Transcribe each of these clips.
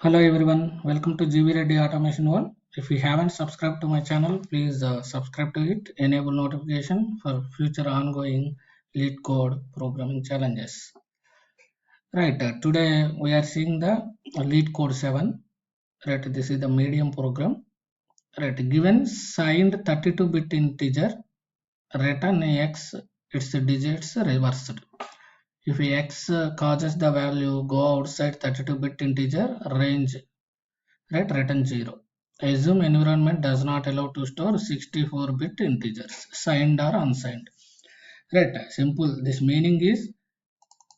Hello everyone, welcome to GB Reddy Automation World. If you haven't subscribed to my channel, please subscribe to it, enable notification for future ongoing Leetcode programming challenges. Right, today we are seeing the Leetcode 7. Right, this is the medium program. Right, given signed 32-bit integer, return x, its digits reversed. If x causes the value go outside 32-bit integer range, right, return 0. Assume environment does not allow to store 64-bit integers, signed or unsigned. Right, simple. This meaning is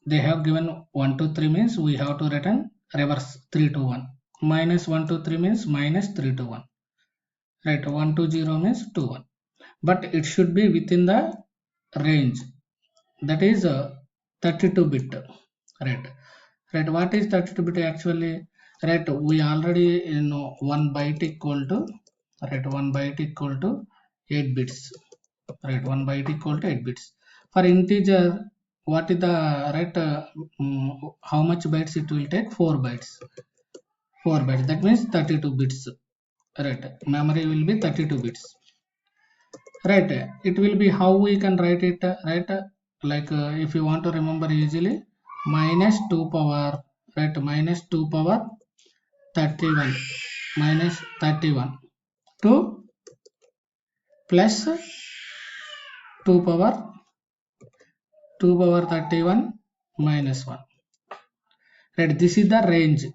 they have given 1 to 3 means we have to return reverse 3 to 1. Minus 1 to 3 means minus 3 to 1. Right, 1 to 0 means 2 1. But it should be within the range. That is 32-bit. Right. Right, what is 32-bit actually? Right, we already know 1 byte equal to, right, 1 byte equal to 8 bits. Right, 1 byte equal to 8 bits. For integer, what is the, right, how much bytes it will take? 4 bytes. 4 bytes, that means 32 bits. Right, memory will be 32 bits. Right, it will be how we can write it, right, like if you want to remember easily, minus 2 power, right, minus 2 power 31 minus 31 to plus 2 power 31 minus 1. Right, this is the range.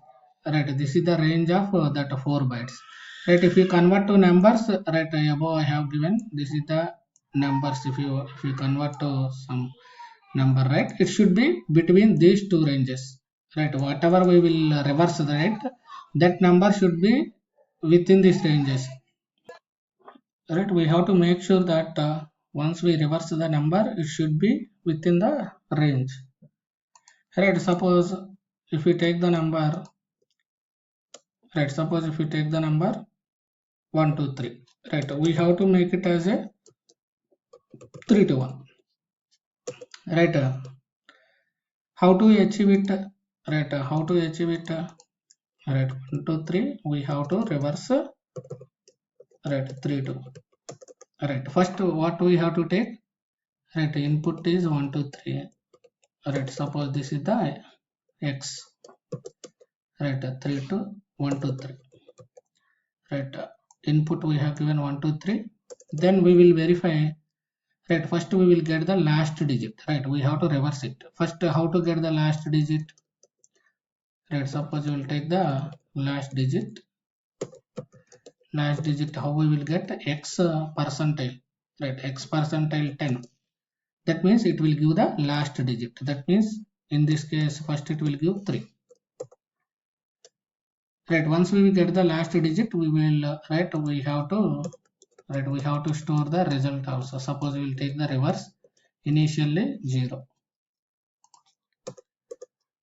Right, this is the range of that 4 bytes. Right, if you convert to numbers, right, above I have given, this is the numbers. If you convert to some number, right, it should be between these two ranges. Right, whatever we will reverse, right, that number should be within these ranges. Right, we have to make sure that once we reverse the number, it should be within the range. Right, suppose if we take the number, right, suppose if we take the number 1 2 3, right, we have to make it as a 3 to 1. Right, how to achieve it? Right, how to achieve it? Right, 1 2 3, we have to reverse, right, 3 to 1. Right, first what we have to take? Right, input is 1 2 3. Right, suppose this is the x. Right, 3 to 1 2 3. Right, input we have given 1 2 3. Then we will verify. Right, first we will get the last digit. Right, we have to reverse it. First, how to get the last digit? Right, suppose we will take the last digit. Last digit, how we will get? X percentile. Right, x percentile 10. That means it will give the last digit. That means in this case, first it will give 3. Right, once we will get the last digit, we will, right, we have to store the result also. Suppose we will take the reverse, initially 0.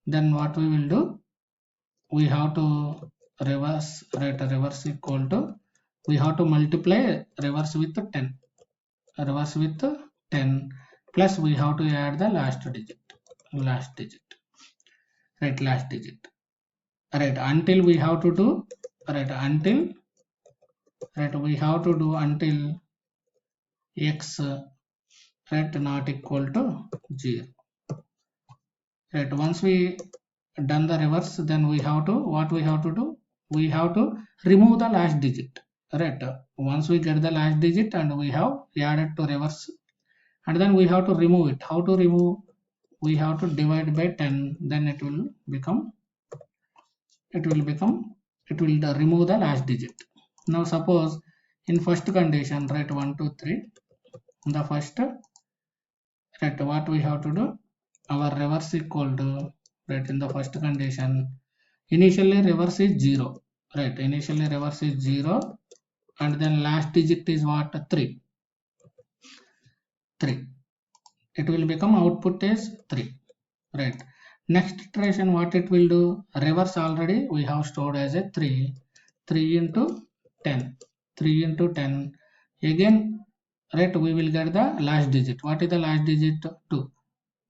Then what we will do? We have to reverse, right, reverse equal to, we have to multiply reverse with 10. Reverse with 10 plus we have to add the last digit. Right, last digit. Right, until we have to do, right, until, right, we have to do until x, right, not equal to 0. Right, once we done the reverse, then we have to, what we have to do? We have to remove the last digit. Right, once we get the last digit and we have added to reverse, and then we have to remove it. How to remove? We have to divide by 10. Then it will remove the last digit. Now suppose in first condition, right, 1 2 3, the first, right, what we have to do? Our reverse equal to, right, in the first condition, initially reverse is 0. Right, initially reverse is 0, and then last digit is what? 3. It will become output is 3. Right, next iteration, what it will do? Reverse already we have stored as a 3 into 10. 3 into 10 again. Right, we will get the last digit. What is the last digit? 2.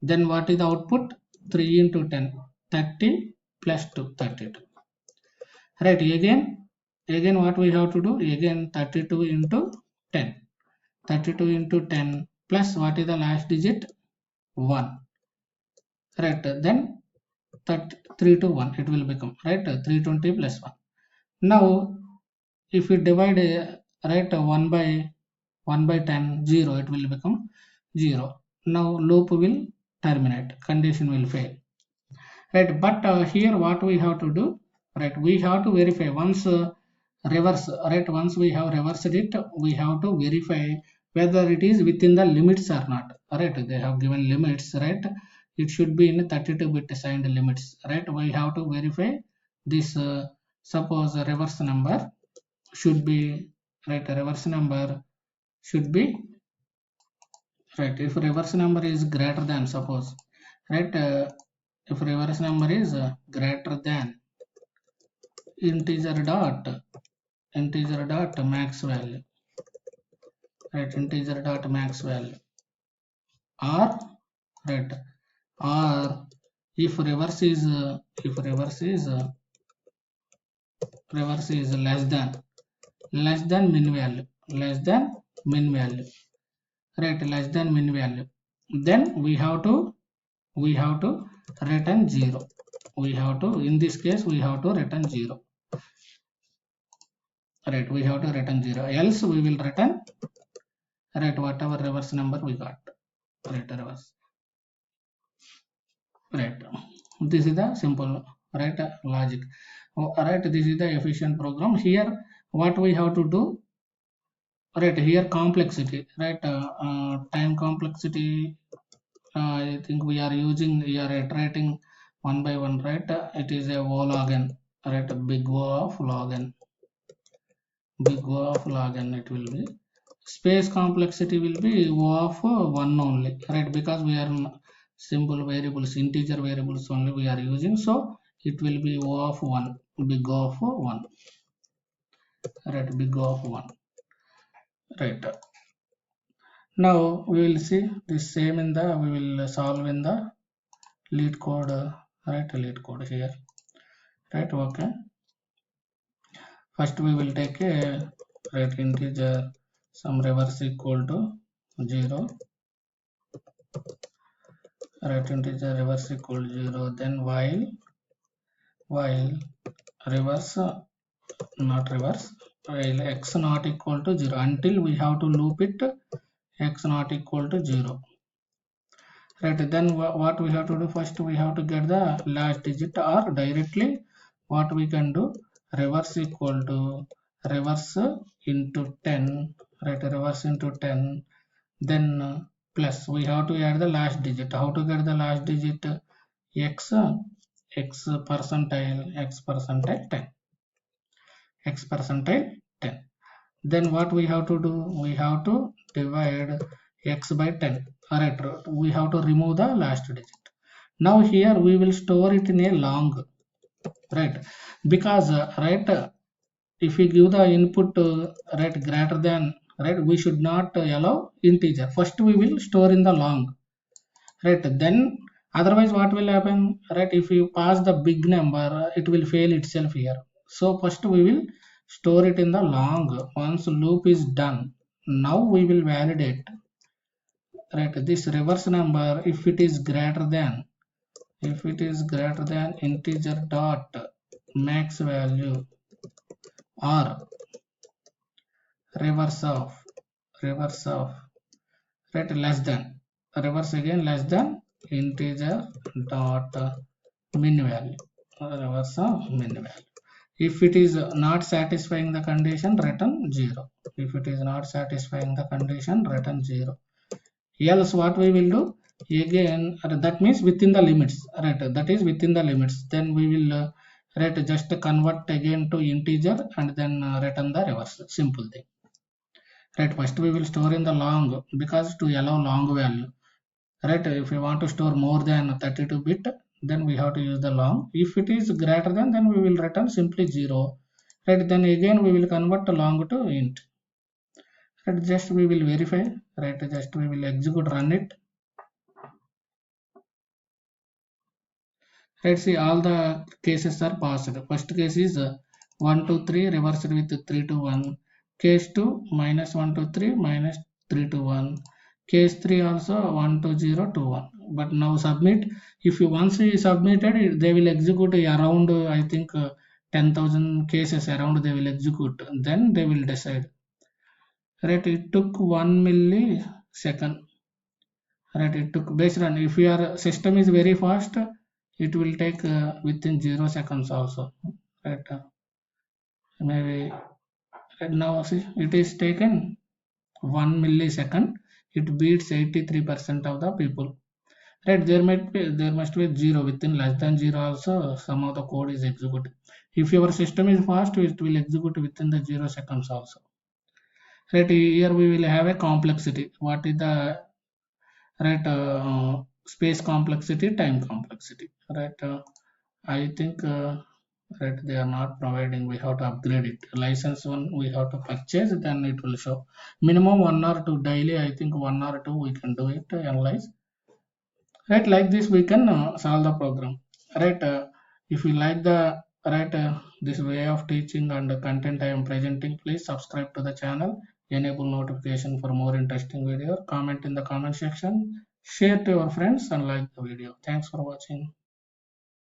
Then what is the output? 3 into 10, 30 plus 2, 32. Right, again what we have to do, again 32 into 10, 32 into 10 plus what is the last digit, 1. Right, then 3 to 1 it will become, right, 320 plus 1. Now if we divide, right, 1 by 10, 0, it will become 0. Now loop will terminate, condition will fail. Right, but here what we have to do, right, we have to verify once, reverse, right, once we have reversed it, we have to verify whether it is within the limits or not. Right, they have given limits, right, it should be in 32-bit signed limits. Right, we have to verify this, suppose a reverse number should be, right, a reverse number should be, right, if reverse number is greater than, suppose, right, if reverse number is greater than integer dot max value, right, integer dot max value, or, right, or if reverse is less than min value, less than min value, right, less than min value, then we have to return 0. We have to, in this case we have to return 0. Right, we have to return 0, else we will return, right, whatever reverse number we got, right, reverse. Right, this is the simple, right, logic. Right, this is the efficient program. Here what we have to do, right, here complexity, right, time complexity, I think we are using, we are iterating one by one, right, it is a O log n, right, a big O of log n, big O of log n, it will be. Space complexity will be O of 1 only, right, because we are simple variables, integer variables only we are using, so it will be O of 1, big O of 1, right, big O of 1. Right, now we will see this same in the, we will solve in the Leetcode, right, Leetcode here, right. Okay, first we will take a, right, integer some reverse equal to 0, right, integer reverse equal to 0, then while reverse, not reverse, while x not equal to 0, until we have to loop it x not equal to 0. Right, then what we have to do, first we have to get the last digit, or directly what we can do, reverse equal to reverse into 10, right, reverse into 10, then plus we have to add the last digit. How to get the last digit, x, x percentile, x percentile 10, x percentile 10. Then what we have to do, we have to divide x by 10. Alright, we have to remove the last digit. Now here we will store it in a long, right, because right, if we give the input, right, greater than, right, we should not allow integer. First we will store in the long, right, then otherwise what will happen, right, if you pass the big number, it will fail itself here. So first we will store it in the long. Once loop is done, now we will validate, right, this reverse number, if it is greater than, if it is greater than integer dot max value, or reverse of, right, less than, reverse again less than integer dot min value, reverse of min value. If it is not satisfying the condition, return 0. If it is not satisfying the condition, return 0. Else what we will do, again, that means within the limits, right, that is within the limits, then we will, right, just convert again to integer and then return the reverse, simple thing. Right, first we will store in the long, because to allow long value, right, if we want to store more than 32-bit, then we have to use the long. If it is greater than, then we will return simply 0, right, then again we will convert long to int, right, just we will verify, right, just we will execute, run it, right, see all the cases are passed. First case is 1 to 3 reversed with 3 to 1. Case 2 minus 1 to 3 minus 3 to 1. Case 3 also 1 to 0 to 1. But now submit. If you once you submitted, they will execute around I think 10,000 cases around they will execute. Then they will decide. Right, it took 1 millisecond. Right, it took based on if your system is very fast, it will take within 0 seconds also. Right, maybe right now see it is taken 1 millisecond. It beats 83% of the people. Right, there must be 0 within less than 0 also some of the code is executed. If your system is fast, it will execute within the 0 seconds also. Right, here we will have a complexity. What is the right space complexity, time complexity. Right, I think right they are not providing. We have to upgrade it. License one we have to purchase, then it will show minimum 1 or 2 daily. I think 1 or 2 we can do it, analyze. Right, like this we can solve the program. Right, if you like the right this way of teaching and the content I am presenting, please subscribe to the channel, enable notification for more interesting video, comment in the comment section, share to your friends and like the video. Thanks for watching.